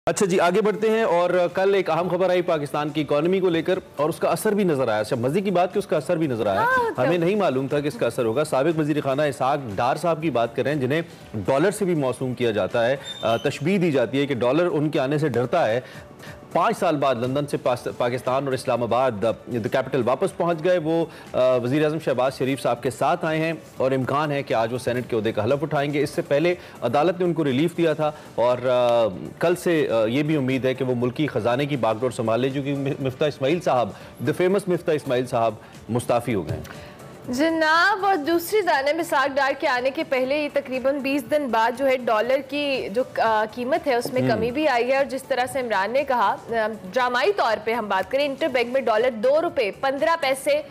अच्छा जी, आगे बढ़ते हैं। और कल एक अहम खबर आई पाकिस्तान की इकोनॉमी को लेकर और उसका असर भी नजर आया। अच्छा, मजे की बात कि उसका असर भी नजर आया। हमें नहीं मालूम था कि इसका असर होगा। साबिक वजीर खाना इसहाक डार साहब की बात कर रहे हैं, जिन्हें डॉलर से भी मौसूम किया जाता है। तशबीह दी जाती है कि डॉलर उनके आने से डरता है। 5 साल बाद लंदन से पाकिस्तान और इस्लामाबाद द कैपिटल वापस पहुंच गए। वो वज़ीर आज़म शहबाज शरीफ साहब के साथ आए हैं और इम्कान है कि आज वो सेनेट के ओहदे का हलफ उठाएंगे। इससे पहले अदालत ने उनको रिलीफ दिया था और कल से ये भी उम्मीद है कि वो मुल्की ख़जाने की बागडोर संभाल लें, क्योंकि मिफ्ता इस्माइल साहब, द फेमस मिफ्ता इस्माइल साहब मुस्ताफ़ी हो गए हैं जनाब। और दूसरी जानिब इसहाक डार के आने के पहले ही तकरीबन 20 दिन बाद जो है डॉलर की जो कीमत है उसमें कमी भी आई है। और जिस तरह से इमरान ने कहा, ड्रामाई तौर पे हम बात करें, इंटरबैंक में डॉलर 2 रुपये 15 पैसे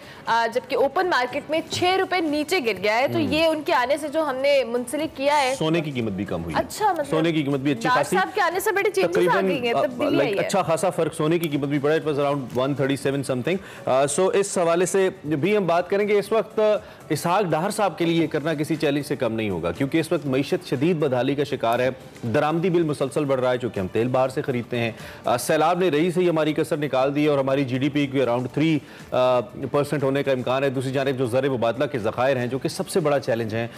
जबकि ओपन मार्केट में 6 रुपये नीचे गिर गया है। तो ये उनके आने से जो हमने मुंसलिक किया है। सोने की कीमत भी कम हुई। अच्छा, मतलब सोने की कीमत भी अच्छी खासी, साहब के आने से बड़ी चेंजेस आ गई हैं, तब्दीली आई है। अच्छा खासा फर्क, सोने की कीमत भी बढ़ा, इट वाज अराउंड 137 समथिंग। सो इस हवाले से भी हम बात करेंगे। इस वक्त इसहाक डार साहब के लिए करना किसी चैलेंज से कम नहीं होगा, क्योंकि इस वक्त मईशत शदीद बदहाली का शिकार है। दरामदी बिल मुसलसल बढ़ रहा है, चूंकि हम तेल बाहर से खरीदते हैं। सैलाब ने रही से ही हमारी कसर निकाल दी और हमारी GDP की अराउंड 3% होने का इम्कान है। दूसरी जानिब जो ज़र मुबादला के ज़खायर हैं, जो कि सबसे बड़ा चैलेंज है,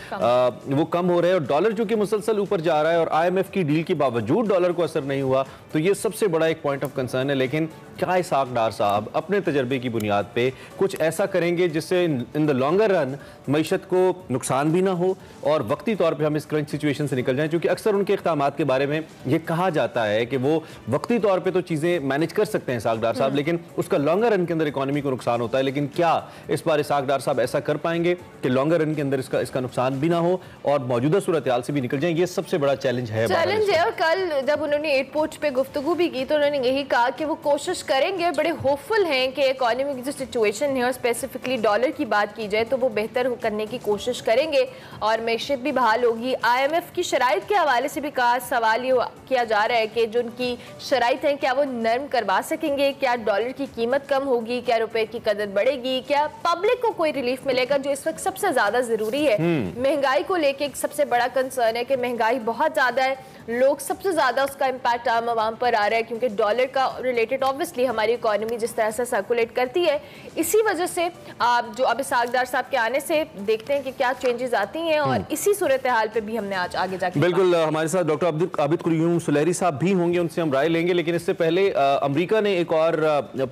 वो कम हो रहे हैं। और डॉलर चूंकि मुसलसल ऊपर जा रहा है और IMF की डील के बावजूद डॉलर को असर नहीं हुआ, तो ये सबसे बड़ा एक पॉइंट ऑफ कंसर्न है। लेकिन क्या इसहाक डार साहब अपने तजर्बे की बुनियाद पे कुछ ऐसा करेंगे जिससे इन द लॉन्गर रन मईशत को नुकसान भी ना हो और वक्ती तौर पे हम इस क्रंच सिचुएशन से निकल जाएं? क्योंकि अक्सर उनके इक़दामात के बारे में ये कहा जाता है कि वो वक्ती तौर पे तो चीज़ें मैनेज कर सकते हैं इसहाक डार साहब, लेकिन उसका लॉन्गर रन के अंदर इकोनॉमी को नुकसान होता है। लेकिन क्या इस बार इसहाक डार साहब ऐसा कर पाएंगे कि लॉन्गर रन के अंदर इसका नुकसान भी ना हो और मौजूदा सूरत हाल से भी निकल जाए? ये सबसे बड़ा चैलेंज है। और कल जब उन्होंने एयरपोर्ट पे गुफ्तगू भी की तो उन्होंने यही कहा कि वो कोशिश करेंगे, बड़े होपफुल हैं कि इकोनॉमी की जो सिचुएशन है और स्पेसिफिकली डॉलर की बात की जाए तो वो बेहतर करने की कोशिश करेंगे और मैशियत भी बहाल होगी। IMF की शराइत के हवाले से भी कहा, सवाल ये किया जा रहा है कि जो उनकी शराइत हैं क्या वो नरम करवा सकेंगे, क्या डॉलर की कीमत कम होगी, क्या रुपए की कदर बढ़ेगी, क्या पब्लिक को कोई रिलीफ मिलेगा, जो इस वक्त सबसे ज्यादा जरूरी है। महंगाई को लेके एक सबसे बड़ा कंसर्न है कि महंगाई बहुत ज्यादा है, लोग सबसे ज्यादा उसका इम्पैक्ट आम आवाम पर आ रहा है, क्योंकि डॉलर का रिलेटेड ऑब्वियसली हमारी इकोनॉमी जिस तरह से सर्कुलेट करती है, इसी वजह से आप जो अब इसहाक डार साहब के आने से देखते हैं कि क्या चेंजेस आती हैं और इसी सूरत हाल पे भी हमने आज आगे जाके बिल्कुल हमारे साथ डॉक्टर आबिद कुरयूम सुलैरी साहब भी होंगे, उनसे हम राय लेंगे। लेकिन इससे पहले अमेरिका ने एक और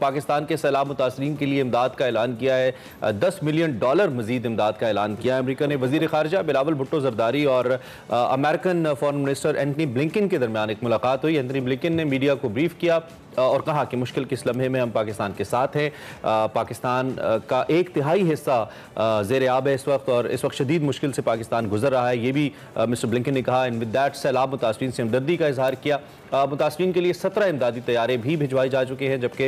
पाकिस्तान के सैलाब मुतासरीन के लिए इमदाद का ऐलान किया है। $10 मिलियन मजीद इमदाद का ऐलान किया है अमेरिका ने। वजीर खारजा बिलावल भुट्टो जरदारी और American foreign minister Antony Blinken के दरमियान एक मुलाकात हुई। एंटनी ब्लिंकन ने मीडिया को ब्रीफ किया और कहा कि मुश्किल के इस लम्हे में हम पाकिस्तान के साथ हैं। पाकिस्तान का 1/3 हिस्सा ज़ेर-ए-आब है इस वक्त और इस वक्त शदीद मुश्किल से पाकिस्तान गुजर रहा है। ये भी मिस्टर ब्लिंकन ने कहा। विद दैट सैलाब मुतासरीन से हमदर्दी का इजहार किया। मुतासरीन के लिए 17 इमदादी तैयारे भी भिजवाई जा चुके हैं, जबकि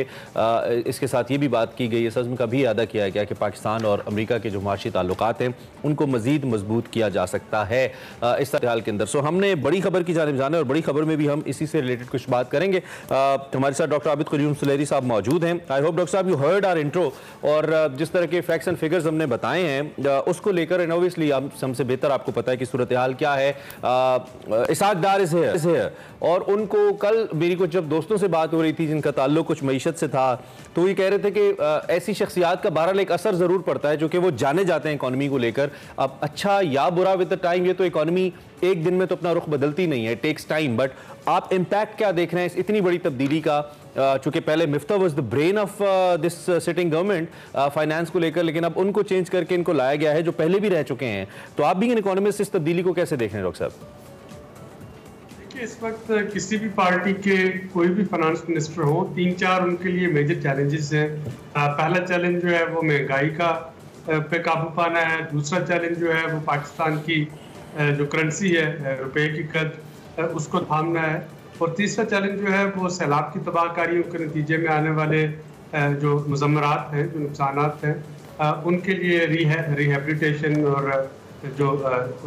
इसके साथ ये भी बात की गई, इस अज़्म का भी अदा किया गया कि पाकिस्तान और अमेरिका के जो माशी ताल्लुकात हैं उनको मज़ीद मजबूत किया जा सकता है इस हाल के अंदर। सो हमने बड़ी खबर की जानिब जाना है और बड़ी खबर में भी हम इसी से रिलेटेड कुछ बात करेंगे। हमारे साथ डॉक्टर आबिद कुरयूम सुलैरी साहब मौजूद हैं। आई होप डॉक्टर साहब यू हर्ड आवर इंट्रो और जिस तरह के फैक्ट्स एंड फिगर्स हमने बताए हैं उसको लेकर, एंड ऑब्वियसली हमसे बेहतर आपको पता है कि सूरत हाल क्या है। इसहाक डार इज हियर और उनको कल मेरी कुछ जब दोस्तों से बात हो रही थी जिनका ताल्लुक कुछ मईशत से था, तो ये कह रहे थे कि ऐसी शख्सियात का बहरहाल एक असर जरूर पड़ता है जो कि वो जाने जाते हैं इकोनॉमी को लेकर। अब अच्छा या बुरा विद द टाइम, ये तो इकोनॉमी एक दिन में तो अपना रुख बदलती नहीं है, टेक्स टाइम। बट आप इम्पैक्ट क्या देख रहे हैं इस इतनी बड़ी तब्दीली का? चूंकि पहले Miftah was the brain of this sitting government finance को लेकर, लेकिन अब उनको चेंज करके इनको लाया गया है जो पहले भी रह चुके हैं। तो आप भी इन इकोनॉमिस्ट इस तब्दीली को कैसे देख रहे हैं डॉक्टर साहब? इस वक्त किसी भी पार्टी के कोई भी फाइनेंस मिनिस्टर हो, 3-4 उनके लिए मेजर चैलेंजेस हैं। पहला चैलेंज जो है वो महंगाई का पे काबू पाना है। दूसरा चैलेंज जो है वो पाकिस्तान की जो करेंसी है रुपए की कद उसको थामना है। और तीसरा चैलेंज जो है वो सैलाब की तबाहकारियों के नतीजे में आने वाले जो मुज़म्मरात हैं, जो नुकसानात हैं, उनके लिए रिहेबिलिटेशन और जो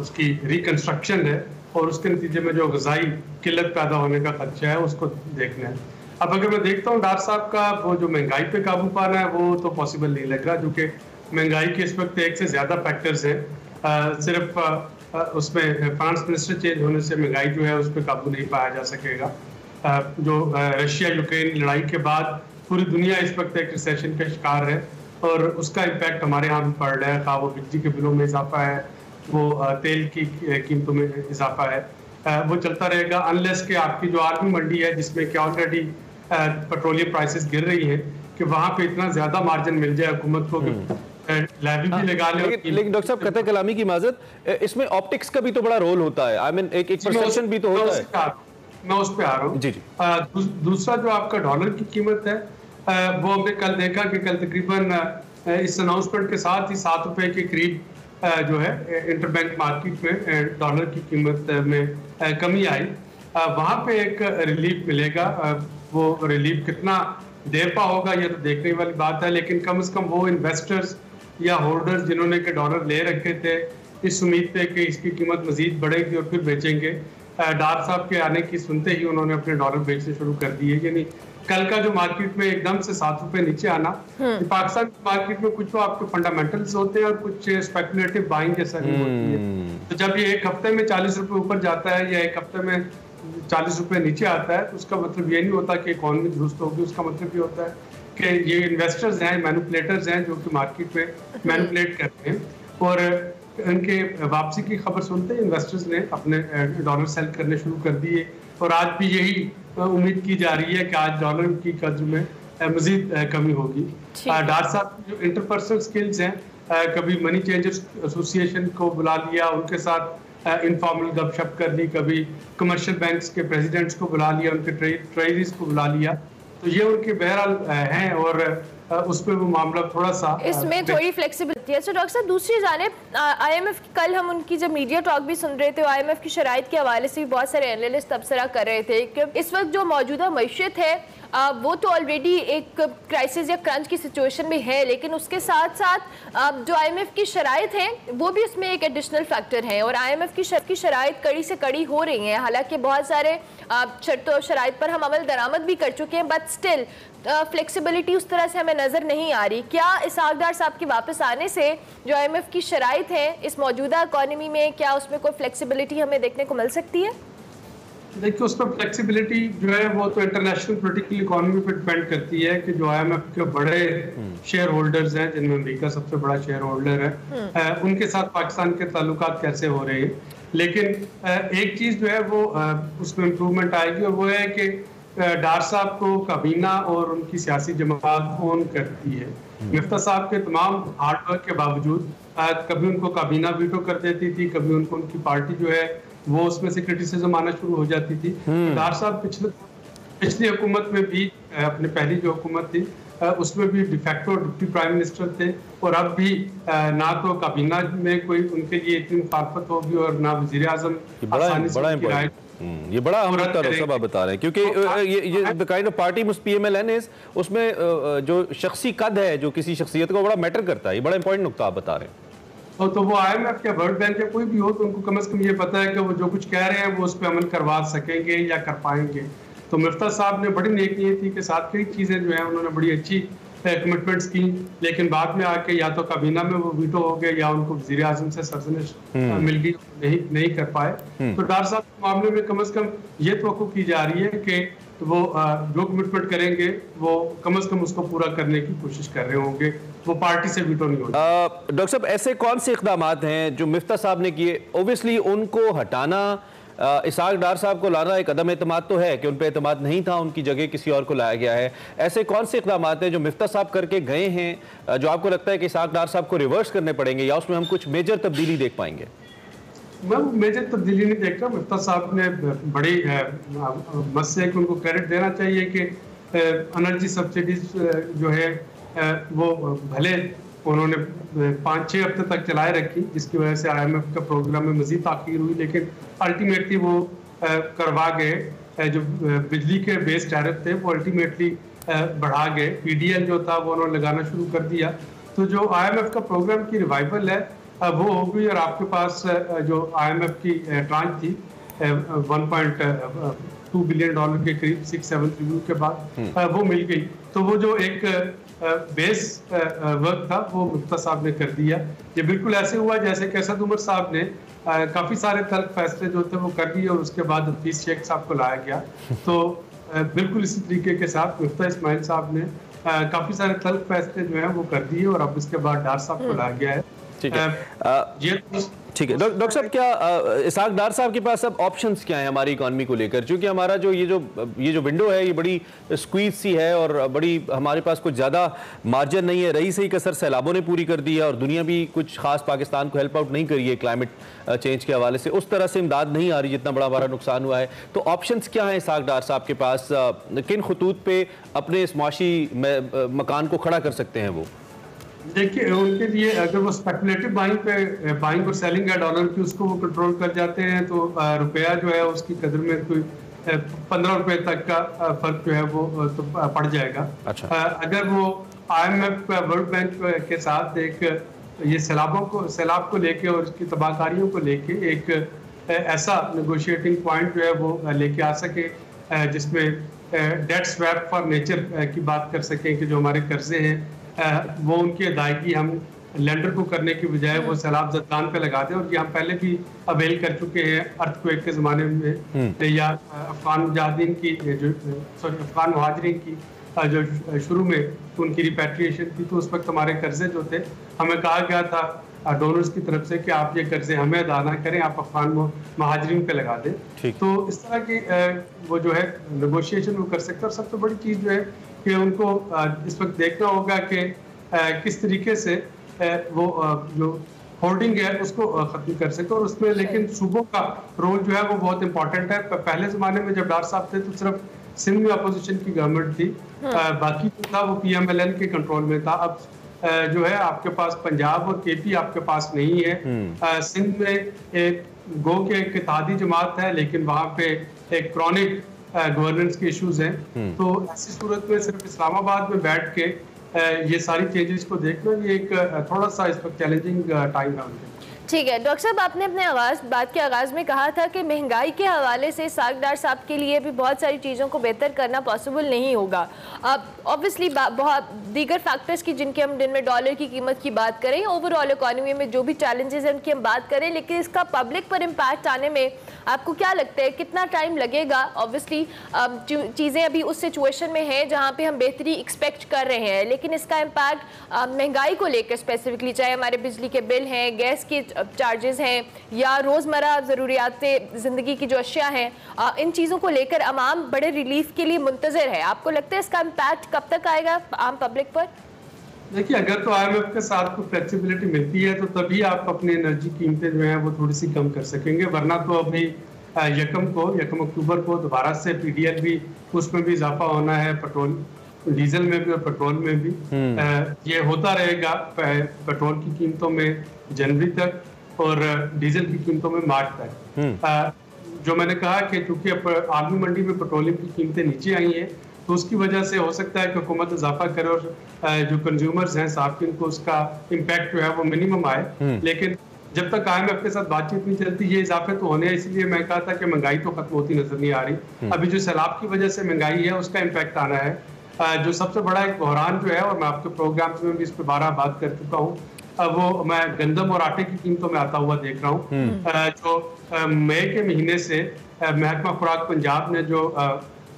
उसकी रिकन्स्ट्रक्शन है और उसके नतीजे में जो ग़िज़ाई किल्लत पैदा होने का खदशा है उसको देखना है। अब अगर मैं देखता हूँ डार साहब का वो जो महंगाई पे काबू पाना है वो तो पॉसिबल नहीं लग रहा, क्योंकि महंगाई के इस वक्त एक से ज़्यादा फैक्टर्स हैं। सिर्फ उसमें फाइनेंस मिनिस्टर चेंज होने से महंगाई जो है उस पर काबू नहीं पाया जा सकेगा। जो रशिया यूक्रेन लड़ाई के बाद पूरी दुनिया इस वक्त एक रिसेशन का शिकार है और उसका इम्पैक्ट हमारे यहाँ भी पड़ रहा है। खा वो बिजली के बिलों में इजाफा है, वो तेल की कीमतों में इजाफा है, वो चलता रहेगा अनलेस के आपकी जो आर्मी मंडी है जिसमें कि ऑलरेडी पेट्रोलियम प्राइसेस गिर रही हैं कि वहाँ पे इतना ज्यादा मार्जिन मिल जाए हुकूमत को लेवी भी लगा ले। लेकिन डॉक्टर साहब कतई कलामी की माजरत, इसमें ऑप्टिक्स का भी तो बड़ा रोल होता है। आई मीन एक परसेप्शन भी तो होता है। मैं उस पे आ रहा हूँ जी। दूसरा जो आपका डॉलर की कीमत है वो हमने कल देखा कि कल तकरीबन इस अनाउंसमेंट के साथ ही 7 रुपए के करीब जो है इंटरबैंक मार्केट में डॉलर की कीमत में कमी आई। वहाँ पे एक रिलीफ मिलेगा। वो रिलीफ कितना देर पा होगा ये तो देखने वाली बात है, लेकिन कम से कम वो इन्वेस्टर्स या होल्डर्स जिन्होंने के डॉलर ले रखे थे इस उम्मीद पे कि इसकी कीमत मजीद बढ़ेगी और फिर बेचेंगे, डार साहब के आने की सुनते ही उन्होंने अपने डॉलर बेचने शुरू कर दिए। यानी कल का जो मार्केट में एकदम से 7 रुपए नीचे आना, पाकिस्तान की मार्केट में कुछ तो आपके फंडामेंटल्स होते हैं और कुछ स्पेकुलेटिव बाइंग जैसा भी होती है। तो जब ये एक हफ्ते में 40 रुपए ऊपर जाता है या एक हफ्ते में 40 रुपए नीचे आता है तो उसका मतलब ये नहीं होता कि इकॉनमी दुरुस्त होगी। उसका मतलब ये होता है कि ये इन्वेस्टर्स हैं, मैनिपुलेटर्स हैं जो कि मार्केट में मैनिपुलेट करते हैं और उनके वापसी की खबर सुनते ही इन्वेस्टर्स ने अपने डॉलर सेल करने शुरू कर दिए और आज भी यही उम्मीद की जा रही है कि आज डॉलर की कद्र में मजीद कमी होगी। डार साहब जो इंटरपर्सनल स्किल्स हैं, कभी मनी चेंजर्स एसोसिएशन को बुला लिया, उनके साथ इनफॉर्मल गपशप कर ली, कभी कमर्शियल बैंक्स के प्रेसिडेंट्स को बुला लिया, उनके ट्रेजरीज को बुला लिया, तो ये उनके बहरहाल हैं और उस पर वो मामला थोड़ा सा इसमें थोड़ी फ्लेक्सिबिलिटी है। डॉक्टर साहब दूसरी जानिब IMF कल हम उनकी जब मीडिया टॉक भी सुन रहे थे, IMF की शराइत के हवाले से भी बहुत सारे एनालिस्ट तबसरा कर रहे थे कि इस वक्त जो मौजूदा मईशत है वो तो ऑलरेडी एक क्राइसिस या क्रंच की सिचुएशन में है, लेकिन उसके साथ साथ जो IMF की शराइत है वो भी उसमें एक एडिशनल फैक्टर है और IMF की शराइत कड़ी से कड़ी हो रही हैं। हालांकि बहुत सारे शर्तों शराइत पर हम अमल दरामद भी कर चुके हैं, बट स्टिल फ्लेक्सिबिलिटी उस तरह से हमें नज़र नहीं आ रही। क्या इसहाक डार साहब के वापस आने से जो IMF की शराइत है इस मौजूदा इकॉनमी में, क्या उसमें कोई फ्लेक्सिबिलिटी हमें देखने को मिल सकती है? देखिए उस पर फ्लेक्सिबिलिटी जो है वो तो इंटरनेशनल पॉलिटिकल इकोनॉमी पर डिपेंड करती है कि जो IMF के बड़े शेयर होल्डर्स हैं, जिनमें अमेरिका सबसे बड़ा शेयर होल्डर है, उनके साथ पाकिस्तान के ताल्लुकात कैसे हो रहे हैं। लेकिन एक चीज़ जो है वो उसमें इम्प्रूवमेंट आएगी और वो है कि डार साहब को काबीना और उनकी सियासी जमात ओन करती है। मिफ्ता साहब के तमाम हार्डवर्क के बावजूद कभी उनको काबीना वीटो कर देती थी, कभी उनको उनकी पार्टी जो है वो उसमें से क्रिटिसिज्म आना शुरू हो जाती थी। डार साहब पिछली हुकूमत में भी, अपने पहली जो हुकूमत थी उसमें भी डिफेक्टो डिप्टी प्राइम मिनिस्टर थे और अब भी ना तो काबीना में कोई उनके लिए इतनी मुखालफत होगी और ना वजीर आजम आसानी से ये बड़ा अहम नुकता सब आप बता रहे हैं, क्योंकि ये काइंड ऑफ पार्टी PMLN है, उसमें जो शख्सी कद है जो किसी शख्सियत को बड़ा मैटर करता है। ये बड़ा इंपॉर्टेंट नुकता आप बता रहे हैं। तो वो IMF या वर्ल्ड बैंक या कोई भी हो तो उनको कम से कम ये पता है कि वो जो कुछ कह रहे हैं वो उस पर अमल करवा सकेंगे या कर पाएंगे। तो मिफ्ता साहब ने बड़ी नेक नीयती के साथ कई चीज़ें जो है उन्होंने बड़ी अच्छी कमिटमेंट्स की, लेकिन बाद में आके या तो काबीना में वो वीटो हो गए या उनको वजीर आजम से सरजनिश मिल गई, नहीं कर पाए। तो डार साहब के मामले में कम से कम ये तवक्को की जा रही है कि वो जो कमिटमेंट करेंगे वो कम से कम उसको पूरा करने की कोशिश कर रहे होंगे, वो पार्टी से वीटो नहीं होगा। डॉक्टर साहब ऐसे कौन से इक़दामात हैं जो मिफ्ता साहब ने किए? ओबियसली उनको हटाना, इसहाक डार साहब को लाना एक अदम एतमाद तो है कि उन पर एतमाद नहीं था, उनकी जगह किसी और को लाया गया है। ऐसे कौन से इक़दामात हैं जो मिफ्ता साहब करके गए हैं जो आपको लगता है कि इसहाक डार साहब को रिवर्स करने पड़ेंगे या उसमें हम कुछ मेजर तब्दीली देख पाएंगे? मैं मेजर तब्दीली नहीं देख रहा। मिफ्ता साहब ने बड़ी मसले को उनको क्रेडिट देना चाहिए कि एनर्जी सब्सिडीज जो है वो भले उन्होंने 5-6 हफ्ते तक चलाए रखी, जिसकी वजह से IMF का प्रोग्राम में मजीद ताख़ीर हुई, लेकिन अल्टीमेटली वो करवा गए। जो बिजली के बेस टैरिफ थे वो अल्टीमेटली बढ़ा गए। PDL जो था वो उन्होंने लगाना शुरू कर दिया। तो जो IMF का प्रोग्राम की रिवाइवल है वो हो गई और आपके पास जो IMF की ट्रांच थी $1.2 बिलियन के करीब 6-7 रिव्यू के बाद वो मिल गई। तो वो जो एक बेस वर्क था वो मिफ्ता साहब ने कर दिया। ये बिल्कुल ऐसे हुआ जैसे कि असद उमर साहब ने काफ़ी सारे तल्ख फैसले जो थे वो कर दिए और उसके बाद हफीज शेख साहब को लाया गया। तो बिल्कुल इसी तरीके के साथ मुफ्ता इस्माइल साहब ने काफी सारे तल्ख फैसले जो है वो कर दिए और अब इसके बाद डार साहब को लाया गया है। ठीक है, ठीक है। डॉक्टर साहब, क्या इसहाक डार साहब के पास अब ऑप्शंस क्या हैं हमारी इकॉनमी को लेकर? क्योंकि हमारा जो ये जो विंडो है ये बड़ी स्क्वीज सी है और बड़ी हमारे पास कुछ ज़्यादा मार्जिन नहीं है। रही सही कसर सैलाबों ने पूरी कर दी है और दुनिया भी कुछ खास पाकिस्तान को हेल्प आउट नहीं करी है क्लाइमेट चेंज के हवाले से। उस तरह से इमदाद नहीं आ रही जितना बड़ा हमारा नुकसान हुआ है। तो ऑप्शंस क्या हैं इसहाक डार साहब के पास? किन खतूत पे अपने इस माशी मकान को खड़ा कर सकते हैं वो? देखिए, उनके लिए अगर वो स्पेकुलेटिव बाइंग और सेलिंग है डॉलर की, उसको वो कंट्रोल कर जाते हैं तो रुपया जो है उसकी कदर में कोई 15 रुपए तक का फर्क जो है वो तो पड़ जाएगा। अच्छा। अगर वो IMF वर्ल्ड बैंक के साथ एक ये सैलाब को लेके और इसकी तबाहकारियों को लेके एक ऐसा नेगोशिएटिंग पॉइंट जो है वो लेके आ सके जिसमें डेट स्वैप फॉर नेचर की बात कर सकें कि जो हमारे कर्जे हैं वो उनकी अदायगी हम लेंडर को करने की बजाय वो सैलाब ज़दगान पे लगा दें। और ये हम पहले भी अवेल कर चुके हैं अर्थक्वेक के ज़माने में, या अफगान मुजाहिदीन की अफगान मुहाजिरीन की जो शुरू में उनकी रिपैट्रिएशन थी तो उस वक्त हमारे कर्जे जो थे हमें कहा गया था डोनर्स की तरफ से कि आप ये कर्जे हमें अदा ना करें, आप अफगान मुहाजिरीन पे लगा दें। तो इस तरह की वो जो है नेगोशिएशन वो कर सकते हैं। और सबसे बड़ी चीज़ जो है कि उनको इस वक्त देखना होगा कि किस तरीके से वो जो होल्डिंग है उसको खत्म कर सके। और उसमें लेकिन सूबों का रोल जो है वो बहुत इंपॉर्टेंट है। पहले ज़माने में जब डार साहब थे तो सिर्फ सिंध में अपोजिशन की गवर्नमेंट थी, बाकी जो था वो PMLN के कंट्रोल में था। अब जो है आपके पास पंजाब और KP आपके पास नहीं है। सिंध में एक गो के एक इत्तेहादी जमात है लेकिन वहाँ पे एक क्रॉनिक गवर्नेंस के इश्यूज हैं। तो ऐसी सूरत में सिर्फ इस्लामाबाद में बैठ के ये सारी चेंजेस को देखना ये एक थोड़ा सा इस वक्त चैलेंजिंग टाइम है उनके। ठीक है डॉक्टर साहब, आपने अपने बात के आगाज़ में कहा था कि महंगाई के हवाले से इसहाक डार साहब के लिए भी बहुत सारी चीज़ों को बेहतर करना पॉसिबल नहीं होगा। अब ऑब्वियसली बहुत दीगर फैक्टर्स की जिनमें डॉलर की कीमत की बात करें, ओवरऑल इकॉनमी में जो भी चैलेंजेस हैं उनकी हम बात करें, लेकिन इसका पब्लिक पर इम्पैक्ट आने में आपको क्या लगता है कितना टाइम लगेगा? ऑब्वियसली चीज़ें अभी उस सिचुएशन में हैं जहाँ पे हम बेहतरी एक्सपेक्ट कर रहे हैं, लेकिन इसका इम्पैक्ट महंगाई को लेकर स्पेसिफिकली, चाहे हमारे बिजली के बिल हैं, गैस के चार्जेस हैं या रोज़मर्रा ज़रूरियात ज़िंदगी की जो अशिया हैं, इन चीज़ों को लेकर अवाम बड़े रिलीफ के लिए मुंतज़र है। आपको लगता है इसका इम्पैक्ट कब तक आएगा आम पब्लिक पर? देखिए, अगर तो IMF के साथ कोई फ्लेक्सिबिलिटी मिलती है तो तभी आप अपनी एनर्जी कीमतें जो हैं वो थोड़ी सी कम कर सकेंगे, वरना तो अभी 1 अक्टूबर को दोबारा से PDL भी उसमें भी इजाफा होना है, पेट्रोल डीजल में भी और पेट्रोल में भी। ये होता रहेगा पेट्रोल की कीमतों में जनवरी तक और डीजल की कीमतों में मार्च तक। जो मैंने कहा कि चूंकि आलमी मंडी में पेट्रोलियम की कीमतें नीचे आई हैं तो उसकी वजह से हो सकता है कि हुकूमत इजाफा करे और जो कंज्यूमर्स हैं सार्फिन को उसका इम्पैक्ट जो है वो मिनिमम आए। लेकिन जब तक IMF के साथ बातचीत नहीं चलती ये इजाफे तो होने हैं। इसलिए मैं कहा था कि महंगाई तो खत्म होती नजर नहीं आ रही। अभी जो सैलाब की वजह से महंगाई है उसका इम्पैक्ट आना है। जो सबसे बड़ा एक बहरान जो है, और मैं आपके प्रोग्राम्स में भी इस पर 12 बात कर चुका हूँ, वो मैं गंदम और आटे की कीमतों में आता हुआ देख रहा हूँ। जो मई के महीने से महकमा खुराक पंजाब ने जो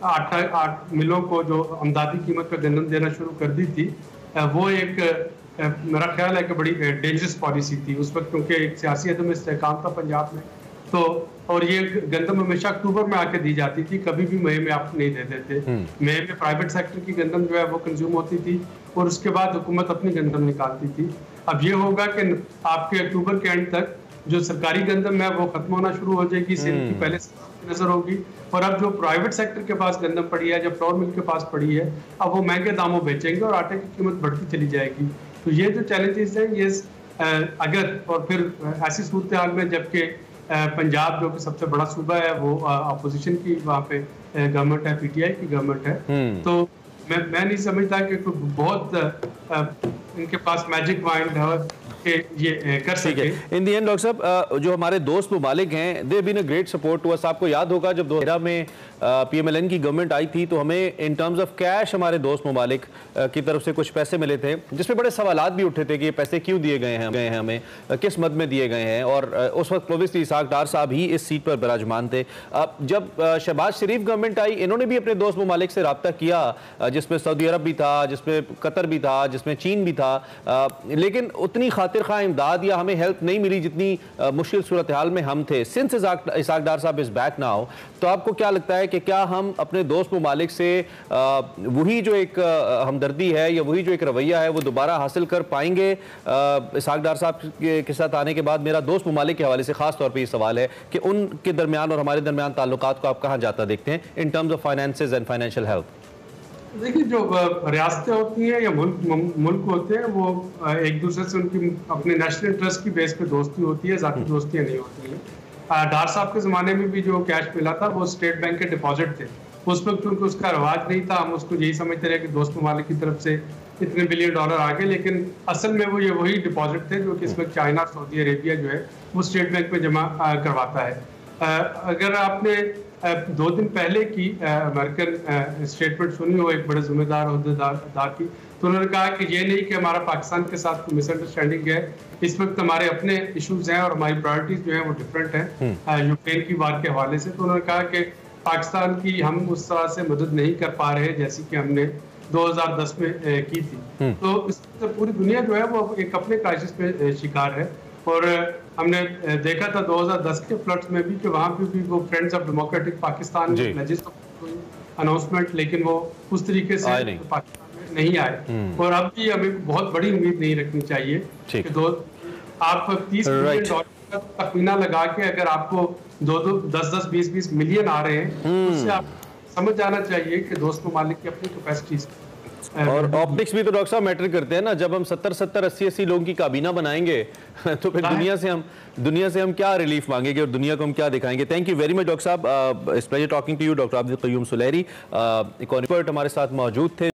आटा मिलों को जो अमदादी कीमत पर गंदम देना शुरू कर दी थी, वो एक मेरा ख्याल है कि बड़ी डेंजरस पॉलिसी थी उस वक्त, क्योंकि एक सियासी अदम इस्तेहकाम था पंजाब में। तो और ये गंदम हमेशा अक्टूबर में आके दी जाती थी, कभी भी मई में आप नहीं देते थे। मई में प्राइवेट सेक्टर की गंदम जो है वो कंज्यूम होती थी और उसके बाद हुकूमत अपनी गंदम निकालती थी। अब ये होगा कि आपके अक्टूबर के एंड तक जो सरकारी गंदम है वो खत्म होना शुरू हो जाएगी, सिंध की पहले नजर होगी। और अब जो प्राइवेट सेक्टर के पास गंदम पड़ी है, जब फ्लोर मिल के पास पड़ी है, अब वो महंगे दामों बेचेंगे और आटे की कीमत बढ़ती चली जाएगी। तो ये जो चैलेंजेस हैं ये अगर और फिर ऐसी सूरत हाल में जबकि पंजाब जो कि सबसे बड़ा सूबा है वो अपोजिशन की वहाँ पे गवर्नमेंट है, PTI की गवर्नमेंट है, तो मैं नहीं समझता कि बहुत इनके पास मैजिक माइंड है कि ये कर सके। इन दी एंड डॉक्टर साहब, जो हमारे दोस्त ममालिक हैं, they been a great support to us. आपको याद होगा जब 2013 में PMLN की गवर्नमेंट आई थी तो हमें इन टर्म्स ऑफ कैश हमारे दोस्त ममालिक की तरफ से कुछ पैसे मिले थे, जिसमें बड़े सवालात भी उठे थे कि ये पैसे क्यों दिए गए हैं हमें, किस मद में दिए गए हैं। और उस वक्त ओबवियसली इसहाक डार साहब ही इस सीट पर विराजमान थे। जब शहबाज शरीफ गवर्नमेंट आई, इन्होंने भी अपने दोस्त ममालिक से रब्ता किया, जिसमें सऊदी अरब भी था, जिसमें कतर भी था, जिसमें चीन भी था, लेकिन उतनी खातिर खा इमदाद या हमें हेल्प नहीं मिली जितनी मुश्किल सूरत हाल में हम थे। सिंस इसहाक डार साहब इज बैक नाउ, तो आपको क्या लगता है कि क्या हम अपने दोस्त ममालिक से वही जो एक हमदर्दी है या वही जो एक रवैया है वो दोबारा हासिल कर पाएंगे? इसहाक डार साहब के साथ आने के बाद मेरा दोस्त ममालिक के हवाले से खास तौर पर यह सवाल है कि उनके दरमियान और हमारे दरमियान ताल्लुकात को आप कहाँ जाता देखते हैं in terms of finances and financial help? देखिए, जो रियासतें होती हैं या मुल्क होते हैं, वो एक दूसरे से उनकी अपने नेशनल इंटरेस्ट की बेस पे दोस्ती होती है, ज़ाती दोस्तियाँ नहीं होती हैं। डार साहब के ज़माने में भी जो कैश मिला था वो स्टेट बैंक के डिपॉजिट थे। उस वक्त क्योंकि उसका रवाज नहीं था, हम उसको यही समझते रहे कि दोस्त ममालिक की तरफ से इतने बिलियन डॉलर आ गए, लेकिन असल में वो ये वही डिपॉजिट थे जो कि इस वक्त चाइना, सऊदी अरेबिया जो है वो स्टेट बैंक में जमा करवाता है। अगर आपने 2 दिन पहले की अमेरिकन स्टेटमेंट सुनी हो एक बड़े जिम्मेदार अहदेदार की, तो उन्होंने कहा कि ये नहीं कि हमारा पाकिस्तान के साथ मिसअंडरस्टैंडिंग है, इस वक्त हमारे अपने इश्यूज हैं और हमारी प्रायोरिटीज जो हैं वो डिफरेंट हैं यूक्रेन की वार के हवाले से। तो उन्होंने कहा कि पाकिस्तान की हम उस तरह से मदद नहीं कर पा रहे जैसी कि हमने 2010 में की थी। तो इससे पूरी दुनिया जो है वो एक अपने क्राइसिस पे शिकार है। और हमने देखा था 2010 के फ्लड्स में भी कि वहाँ पे भी वो friends of democratic Pakistan announcement, लेकिन वो उस तरीके से पाकिस्तान में नहीं आए। और अब भी हमें बहुत बड़ी उम्मीद नहीं रखनी चाहिए कि आप 30 मिलियन डॉलर का तखमीना लगा के अगर आपको 10-10, 20-20 मिलियन आ रहे हैं, उससे आप समझ जाना चाहिए कि दोस्त ममालिक की अपनी कैपेसिटीज और ऑप्टिक्स भी तो डॉक्टर साहब मैटर करते हैं ना। जब हम 70-70, 80-80 लोगों की काबीना बनाएंगे तो फिर दुनिया से हम क्या रिलीफ मांगेंगे और दुनिया को हम क्या दिखाएंगे? Thank you very much doctor साहब। It's pleasure talking to you. Doctor Abdul Qayyum Suleri economist हमारे साथ मौजूद थे।